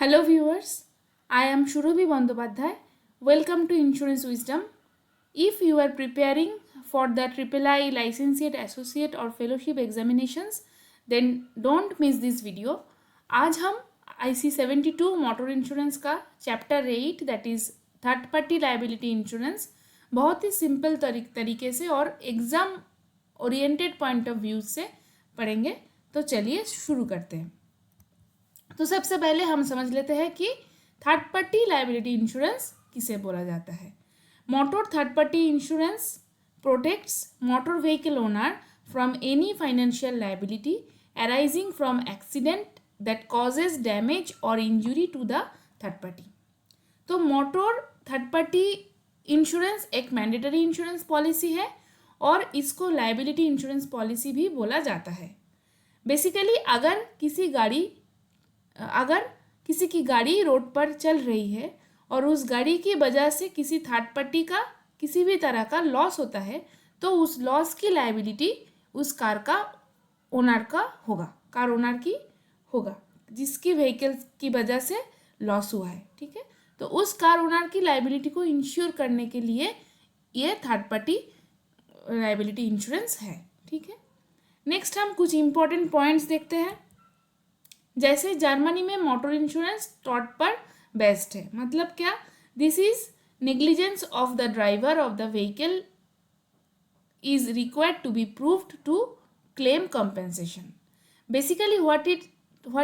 Hello viewers, I am Shurabhi Bandyopadhyay. Welcome to Insurance Wisdom. If you are preparing for the III licentiate, associate or fellowship examinations, then don't miss this video. आज हम IC 72 motor insurance का chapter 8 that is third party liability insurance बहुत ही simple तरीके से और exam oriented point of view से पढ़ेंगे। तो चलिए शुरू करते हैं। तो सबसे पहले हम समझ लेते हैं कि थर्ड पार्टी लाइबिलिटी इंश्योरेंस किसे बोला जाता है। Motor third party insurance protects motor vehicle owner from any financial liability arising from accident that causes damage और injury to the third party. तो मोटर थर्ड पार्टी इंश्योरेंस एक mandatory insurance policy है और इसको लाइबिलिटी इंश्योरेंस पॉलिसी भी बोला जाता है। बेसिकली अगर किसी की गाड़ी रोड पर चल रही है और उस गाड़ी की वजह से किसी थर्ड पार्टी का किसी भी तरह का लॉस होता है तो उस लॉस की लायबिलिटी उस कार ओनर की होगा जिसकी व्हीकल की वजह से लॉस हुआ है। ठीक है, तो उस कार ओनर की लायबिलिटी को इंश्योर करने के लिए ये थर्ड पार्टी लायबिलिटी इंश्योरेंस है। ठीक है, नेक्स्ट हम कुछ इंपॉर्टेंट पॉइंट्स देखते हैं। जैसे जर्मनी में मोटर इंश्योरेंस टॉट पर बेस्ड है। मतलब क्या? This is negligence of the driver of the vehicle is required to be proved to claim compensation. Basically, what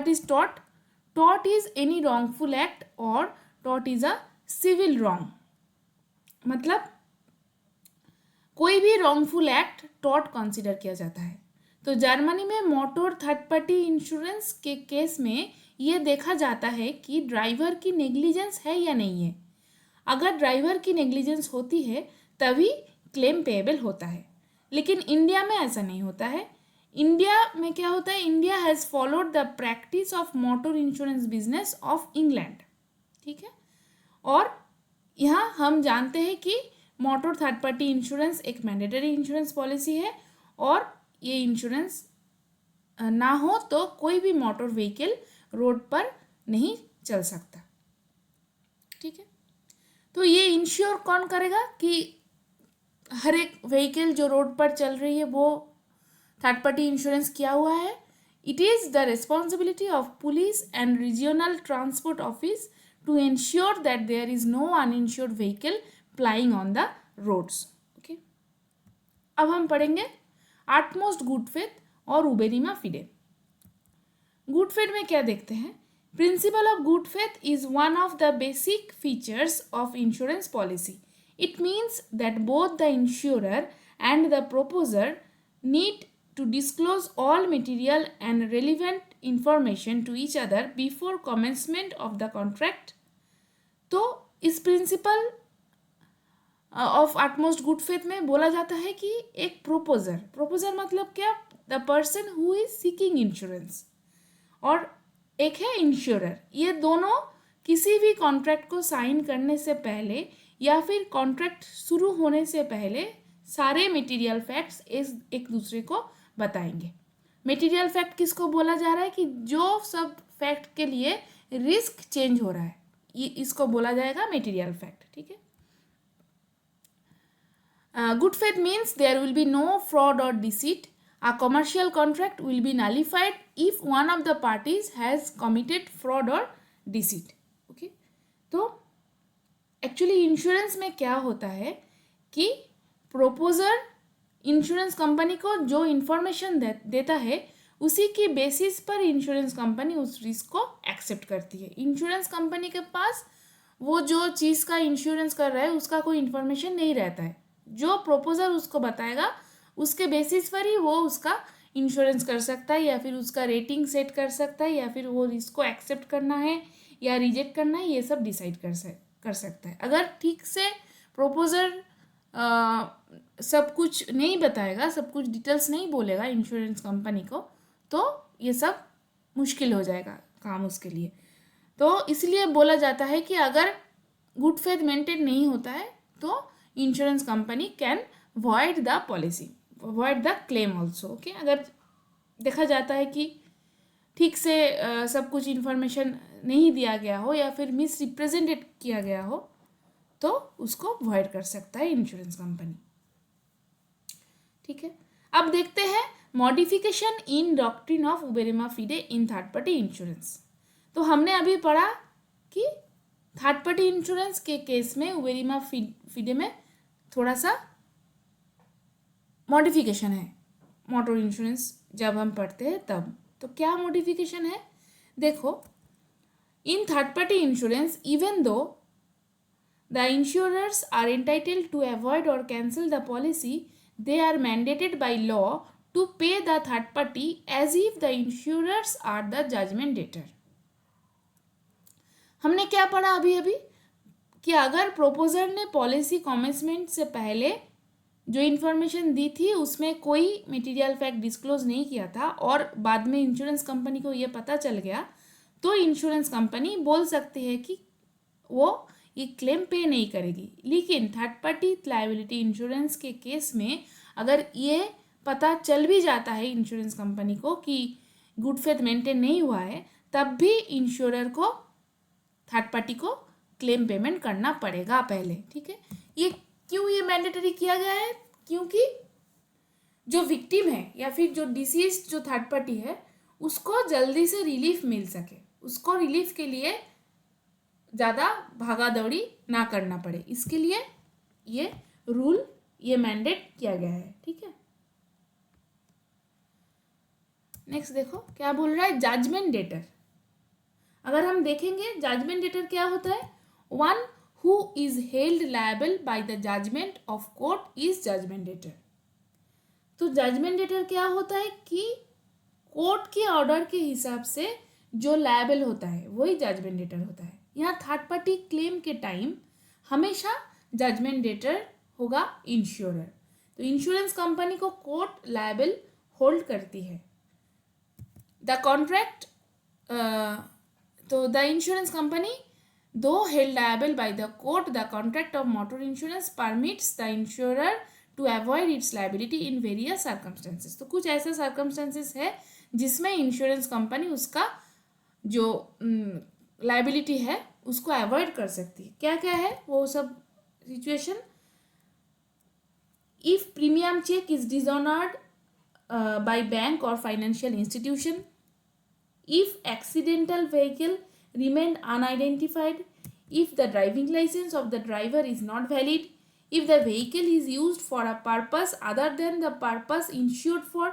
is tort? Tort is any wrongful act or tort is a civil wrong. मतलब कोई भी wrongful act tort consider किया जाता है। तो Germany में motor third party insurance के case में ये देखा जाता है कि ड्राइवर की नेग्लिजेंस है या नहीं है। अगर ड्राइवर की नेग्लिजेंस होती है तभी क्लेम पेएबल होता है, लेकिन इंडिया में ऐसा नहीं होता है। इंडिया में क्या होता है? India has followed the practice of motor insurance business of England. ठीक है, और यहाँ हम जानते हैं कि मोटर थर्ड पार्टी इंश्योरेंस एक मैंडेटरी इंश्योरेंस पॉलिसी है और ये इंश्योरेंस ना हो तो कोई भी मोटर व्हीकल रोड पर नहीं चल सकता। ठीक है, तो ये इंश्योर कौन करेगा कि हर एक व्हीकल जो रोड पर चल रही है वो थर्ड पार्टी इंश्योरेंस किया हुआ है। It is the responsibility of police and regional transport office to insure that there is no uninsured vehicle plying on the roads. Okay, अब हम पढ़ेंगे आटमोस्ट गुड फेथ और उबेरिमा फिडे। गुड फेथ में क्या देखते हैं? Principle of good faith is one of the basic features of insurance policy. It means that both the insurer and the proposer need to disclose all material and relevant information to each other before commencement of the contract. तो इस principle of utmost good faith में बोला जाता है कि एक प्रोपोजर मतलब क्या? The person who is seeking insurance और एक है इंश्योरर। ये दोनों किसी भी कॉन्ट्रैक्ट को साइन करने से पहले या फिर कॉन्ट्रैक्ट शुरू होने से पहले सारे मटेरियल फैक्ट्स एक दूसरे को बताएंगे। मटेरियल फैक्ट किसको बोला जा रहा है? कि जो सब फैक्ट के लिए रिस्क चेंज हो रहा है ये इसको बोला जाएगा मटेरियल फैक्ट। ठीक है, good faith means there will be no fraud और deceit. A commercial contract will be nullified if one of the parties has committed fraud or deceit. Okay, तो एक्चुअली इंश्योरेंस में क्या होता है कि प्रोपोजर इंश्योरेंस कंपनी को जो इन्फॉर्मेशन देता है उसी की बेसिस पर इंश्योरेंस कंपनी उस रिस्क को एक्सेप्ट करती है। इंश्योरेंस कंपनी के पास वो जो चीज़ का इंश्योरेंस कर रहा है उसका कोई इन्फॉर्मेशन नहीं रहता है। जो प्रोपोजर उसको बताएगा उसके बेसिस पर ही वो उसका इंश्योरेंस कर सकता है या फिर उसका रेटिंग सेट कर सकता है या फिर वो रिस्क को एक्सेप्ट करना है या रिजेक्ट करना है, ये सब डिसाइड कर सकता है। अगर ठीक से प्रोपोजर सब कुछ नहीं बताएगा, सब कुछ डिटेल्स नहीं बोलेगा इंश्योरेंस कंपनी को, तो ये सब मुश्किल हो जाएगा काम उसके लिए। तो इसलिए बोला जाता है कि अगर गुड फेथ मेंटेन नहीं होता है तो insurance company can void the policy, void the claim also. Okay, अगर देखा जाता है कि ठीक से सब कुछ इन्फॉर्मेशन नहीं दिया गया हो या फिर मिस रिप्रेजेंटेड किया गया हो तो उसको अवॉइड कर सकता है इंश्योरेंस कंपनी। ठीक है, अब देखते हैं modification in doctrine of uberrima fide in third party insurance. तो हमने अभी पढ़ा कि थर्ड पार्टी इंश्योरेंस के केस में उबेरिमा फिडे में थोड़ा सा मॉडिफिकेशन है मोटर इंश्योरेंस जब हम पढ़ते हैं तब। तो क्या मॉडिफिकेशन है देखो, इन third party insurance even though the insurers are entitled to avoid or cancel the policy, they are mandated by law to pay the third party as if the insurers are the judgment debtor। हमने क्या पढ़ा अभी अभी कि अगर प्रोपोजर ने policy कॉमेंसमेंट से पहले जो इन्फॉर्मेशन दी थी उसमें कोई मटेरियल फैक्ट डिस्क्लोज नहीं किया था और बाद में इंश्योरेंस कंपनी को ये पता चल गया, तो इंश्योरेंस कंपनी बोल सकती है कि वो ये क्लेम पे नहीं करेगी। लेकिन थर्ड पार्टी लायबिलिटी इंश्योरेंस के केस में अगर ये पता चल भी जाता है इंश्योरेंस कंपनी को कि गुड फेथ मेंटेन नहीं हुआ है, तब भी इंश्योरर को थर्ड पार्टी को क्लेम पेमेंट करना पड़ेगा पहले। ठीक है, ये क्यों ये मैंडेटरी किया गया है? क्योंकि जो विक्टिम है या फिर जो डिसीज जो थर्ड पार्टी है उसको जल्दी से रिलीफ मिल सके, उसको रिलीफ के लिए ज़्यादा भागा दौड़ी ना करना पड़े, इसके लिए ये रूल ये मैंडेट किया गया है। ठीक है, नेक्स्ट देखो क्या बोल रहा है, जजमेंट डेटर। अगर हम देखेंगे जजमेंट डेटर क्या होता है, one who is held liable by the judgment of court is judgment debtor. तो जजमेंट डेटर क्या होता है कि कोर्ट के ऑर्डर के हिसाब से जो लायबल होता है वही जजमेंट डेटर होता है। यहाँ थर्ड पार्टी क्लेम के टाइम हमेशा जजमेंट डेटर होगा इंश्योरर। तो इंश्योरेंस कंपनी को कोर्ट लायबल होल्ड करती है। द कॉन्ट्रैक्ट तो the insurance company though held liable by the court, the contract of motor insurance permits the insurer to avoid its liability in various circumstances. तो कुछ ऐसा circumstances है जिसमें insurance company उसका जो लायबिलिटी है उसको अवॉइड कर सकती है। क्या क्या है वो सब situation, if premium cheque is dishonoured by bank और financial institution, if accidental vehicle remained unidentified, if the driving license of the driver is not valid, if the vehicle is used for a purpose other than the purpose insured for।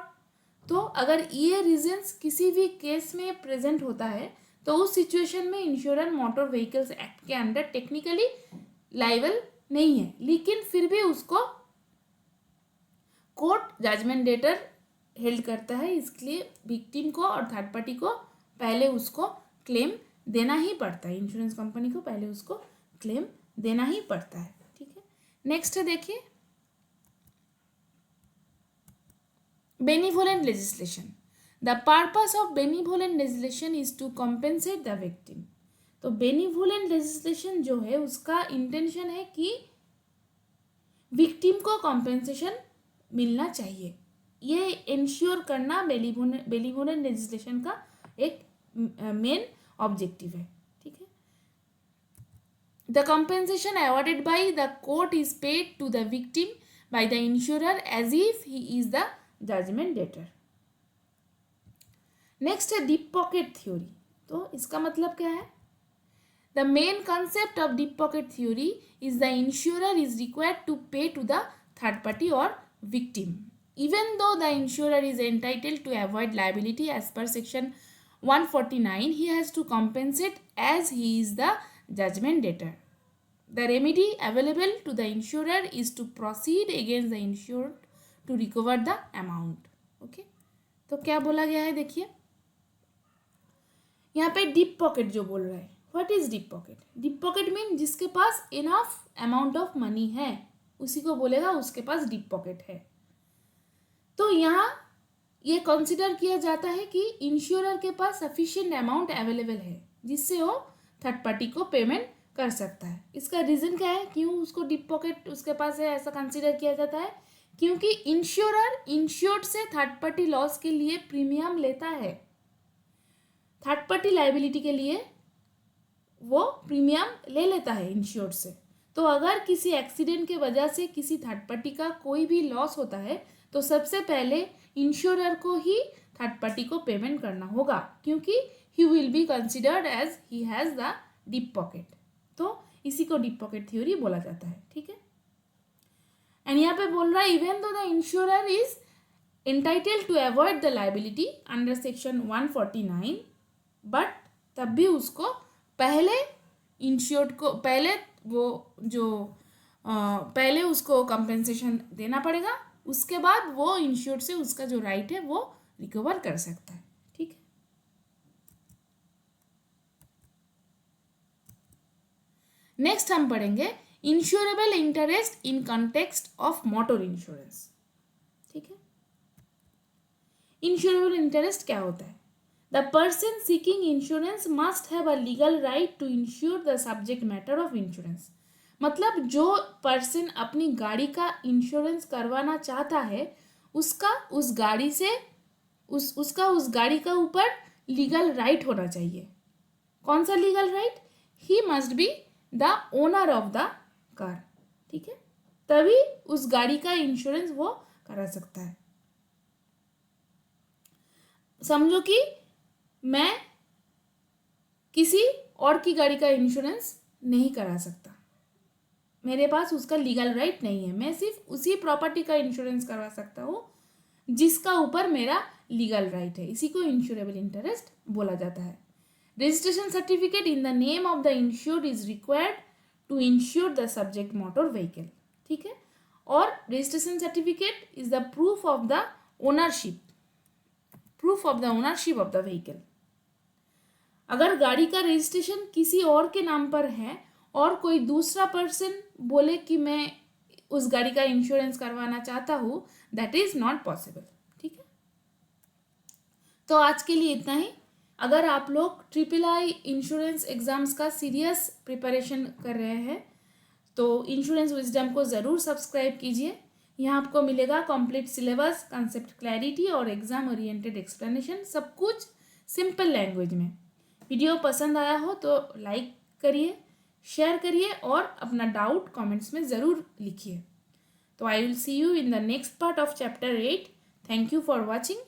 तो अगर ये reasons किसी भी case में present होता है तो उस सिचुएशन में इंश्योरेंस मोटर व्हीकल्स एक्ट के अंडर टेक्निकली लायबल नहीं है, लेकिन फिर भी उसको कोर्ट जजमेंट डेटर हेल्ड करता है। इसलिए विक्टिम को और थर्ड पार्टी को पहले उसको क्लेम देना ही पड़ता है, इंश्योरेंस कंपनी को पहले उसको क्लेम देना ही पड़ता है। ठीक है, नेक्स्ट है देखिए benevolent legislation. The purpose of benevolent legislation is to compensate the victim. तो बेनिवोलेंट लेजिस्लेशन जो है उसका इंटेंशन है कि विक्टिम को कॉम्पेंसेशन मिलना चाहिए, ये इंश्योर करना बेनिवोलेंट लेजिस्लेशन का एक मेन ऑब्जेक्टिव है। ठीक है, the compensation awarded by the court is paid to the victim by the insurer as if he is the judgment debtor. Next है डीप पॉकेट थ्योरी। तो इसका मतलब क्या है, the main concept of deep pocket theory is the insurer is required to pay to the third party और victim even though the insurer is entitled to avoid liability as per section 149, he has to compensate as he is the judgment debtor. The remedy available to the insurer is to proceed against the insured to recover the amount. Okay, तो क्या बोला गया है देखिए यहाँ पे deep pocket जो बोल रहा है, what is deep pocket? Deep pocket mean जिसके पास इनफ अमाउंट ऑफ मनी है उसी को बोलेगा उसके पास डीप पॉकेट है। तो यहाँ ये कंसिडर किया जाता है कि इंश्योरर के पास सफिशिएंट अमाउंट अवेलेबल है जिससे वो थर्ड पार्टी को पेमेंट कर सकता है। इसका रीज़न क्या है, क्यों उसको डीप पॉकेट उसके पास है ऐसा कंसिडर किया जाता है? क्योंकि इंश्योरर इंश्योर्ड से थर्ड पार्टी लॉस के लिए प्रीमियम लेता है थर्ड पार्टी लाइबिलिटी के लिए वो प्रीमियम ले लेता है इंश्योर्ड से। तो अगर किसी एक्सीडेंट के वजह से किसी थर्ड पार्टी का कोई भी लॉस होता है तो सबसे पहले इंश्योरर को ही थर्ड पार्टी को पेमेंट करना होगा, क्योंकि he will be considered as he has the deep pocket. तो इसी को डीप पॉकेट थ्योरी बोला जाता है, ठीक है। एंड यहाँ पे बोल रहा है even though the insurer is entitled to avoid the liability under section 149, but तब भी उसको पहले इंश्योर्ड को पहले वो जो पहले उसको कंपेंसेशन देना पड़ेगा, उसके बाद वो इंश्योर्ड से उसका जो राइट है वो रिकवर कर सकता है, ठीक है। नेक्स्ट हम पढ़ेंगे insurable interest in context of motor insurance, ठीक है। इंश्योरेबल इंटरेस्ट क्या होता है? The person seeking insurance must have a legal right to insure the subject matter of insurance. मतलब जो पर्सन अपनी गाड़ी का इंश्योरेंस करवाना चाहता है उसका उस गाड़ी से उसका उस गाड़ी का ऊपर लीगल राइट होना चाहिए। कौन सा legal right? He must be the owner of the car, ठीक है, तभी उस गाड़ी का इंश्योरेंस वो करा सकता है। समझो कि मैं किसी और की गाड़ी का इंश्योरेंस नहीं करा सकता, मेरे पास उसका लीगल राइट नहीं है, मैं सिर्फ उसी प्रॉपर्टी का इंश्योरेंस करवा सकता हूँ जिसका ऊपर मेरा लीगल राइट है। इसी को इंश्योरेबल इंटरेस्ट बोला जाता है। Registration certificate in the name of the insured is required to insure the subject motor vehicle, ठीक है। और registration certificate is the proof of the ownership of the vehicle. अगर गाड़ी का रजिस्ट्रेशन किसी और के नाम पर है और कोई दूसरा पर्सन बोले कि मैं उस गाड़ी का इंश्योरेंस करवाना चाहता हूँ, दैट इज नॉट पॉसिबल, ठीक है। तो आज के लिए इतना ही। अगर आप लोग III इंश्योरेंस एग्जाम्स का सीरियस प्रिपरेशन कर रहे हैं तो इंश्योरेंस विजडम को ज़रूर सब्सक्राइब कीजिए। यहाँ आपको मिलेगा कंप्लीट सिलेबस, कंसेप्ट क्लैरिटी और एग्जाम ओरिएंटेड एक्सप्लेनेशन, सब कुछ सिंपल लैंग्वेज में। वीडियो पसंद आया हो तो लाइक करिए, शेयर करिए और अपना डाउट कमेंट्स में ज़रूर लिखिए। तो I will see you in the next part of chapter 8। Thank you for watching.